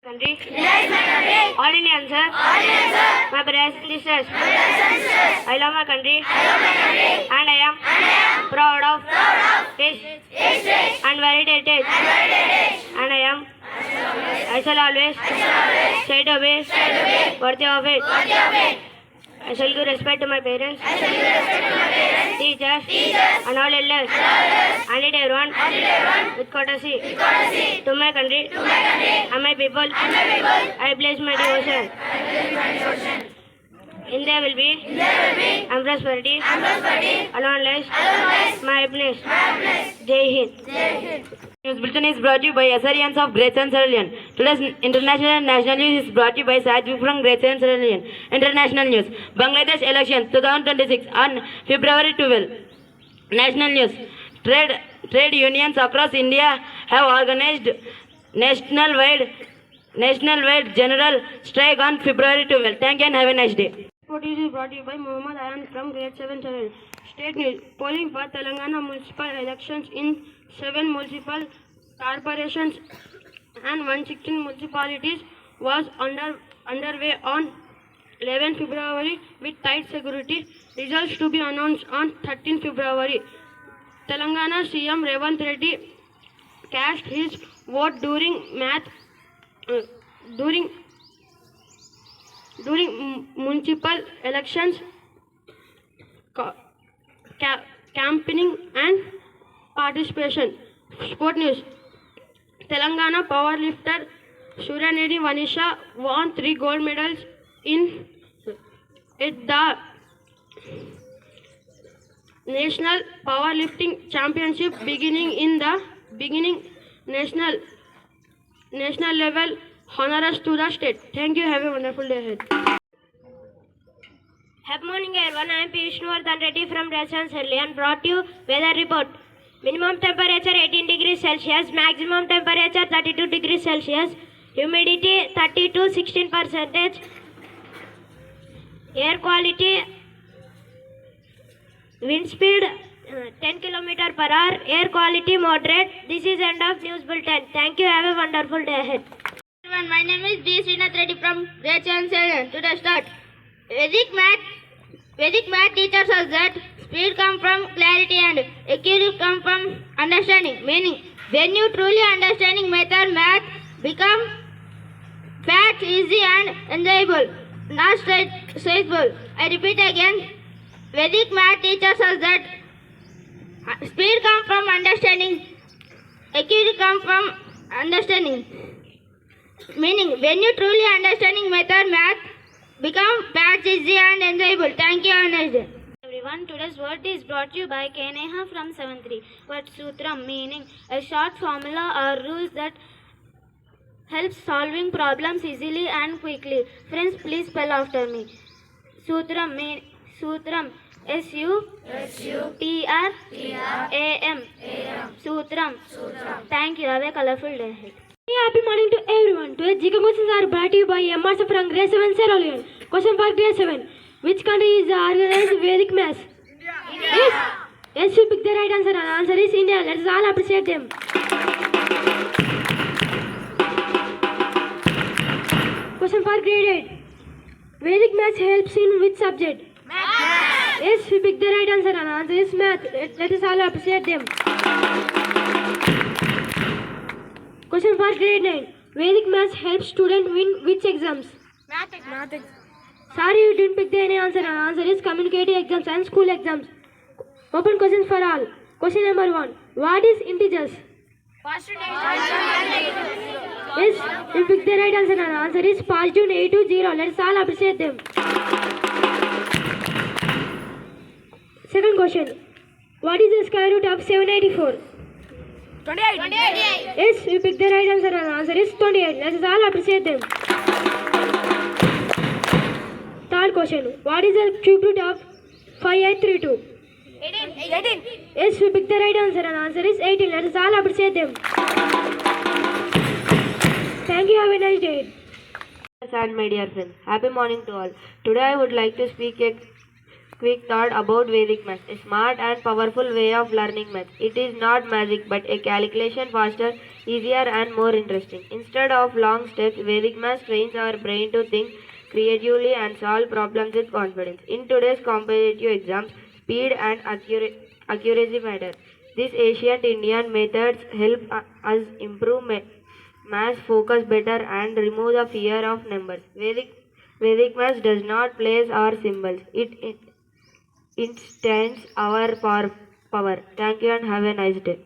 Country? Yes, my country. All Indians, sir. All Indians, sir. My brothers and sisters. My brothers and sisters. I love my country. I love my country. And I am proud of its history and varied heritage. And I am. I shall always try to be worthy of it. I shall give respect to my parents, teachers, and all elders, and it everyone with courtesy to my country and my people. I place my devotion. In there will be and prosperity, and long life, my happiness. Jai Hind. News bulletin is brought to you by Assyrians of Grade-VII Cerulean. Today's international and national news is brought to you by Sajid from Grade-VII Cerulean. International news: Bangladesh elections 2026 on February 12. National news: Trade unions across India have organized national-wide general strike on February 12. Thank you and have a nice day. Report is brought to you by Muhammad Ayan from Grade-VII Cerulean. State news: polling for Telangana municipal elections in 7 municipal corporations and 116 municipalities was underway on 11 February with tight security. Results to be announced on 13 February. Telangana CM Revant Reddy cast his vote during municipal elections campaigning and participation. Sport news: Telangana powerlifter Suranedi Vanisha won 3 gold medals at the National Powerlifting Championship beginning national level honors to the state. Thank you. Have a wonderful day ahead. Happy morning, everyone. I am Vishnuvardan Reddy from Grade-VII Cerulean and brought you weather report. Minimum temperature 18 degrees Celsius, maximum temperature 32 degrees Celsius, humidity 30 to 16%, air quality, wind speed 10 km per hour, air quality moderate. This is end of news bulletin. Thank you. Have a wonderful day ahead. Everyone, my name is D. Srinath Reddy from Grade-VII Cerulean. Today start. Vedic math teaches us that speed comes from clarity and accuracy comes from understanding. Meaning, when you truly understanding method, math become fast, easy and enjoyable, not stressful. I repeat again. Vedic math teaches us that speed comes from understanding, accuracy comes from understanding. Meaning, when you truly understanding method, math become fast, easy and enjoyable. Thank you and nice day. Everyone, today's word is brought to you by Keneha from 7th. Word Sutram, meaning a short formula or rules that helps solving problems easily and quickly. Friends, please spell after me. Sutram, Sutram, S-U-T-R-A-M. Sutram. Thank you. Have a colorful day ahead. Happy morning to everyone. Today's GK questions are brought to you by Emerson from Grade-VII Cerulean. Question for Grade-VII. Which country is organized Vedic maths? India. Yes, you pick the right answer. And answer is India. Let us all appreciate them. Question for Grade-VIII. Vedic maths helps in which subject? Math. Yes, you pick the right answer. And answer is math. Let us all appreciate them. Question for Grade-IX. Vedic maths helps students win which exams? Math. Sorry, you didn't pick the any answer. And answer is communicative exams and school exams. Open questions for all. Question number 1. What is integers? Yes, you pick the right answer. And answer is positive, negative, 0. Let's all appreciate them. Second question. What is the square root of 784? 28. Yes, you pick the right answer and answer is 28. Let us all appreciate them. Third question. What is the cube root of 5832? 18. Yes, you pick the right answer and answer is 18. Let us all appreciate them. Thank you. Have a nice day. And my dear friends, happy morning to all. Today I would like to speak a quick thought about Vedic maths. A smart and powerful way of learning maths. It is not magic but a calculation faster, easier and more interesting. Instead of long steps, Vedic maths trains our brain to think creatively and solve problems with confidence. In today's competitive exams, speed and accuracy matter. These ancient Indian methods help us improve maths focus better and remove the fear of numbers. Vedic maths does not place our symbols. It stands our power. Thank you and have a nice day.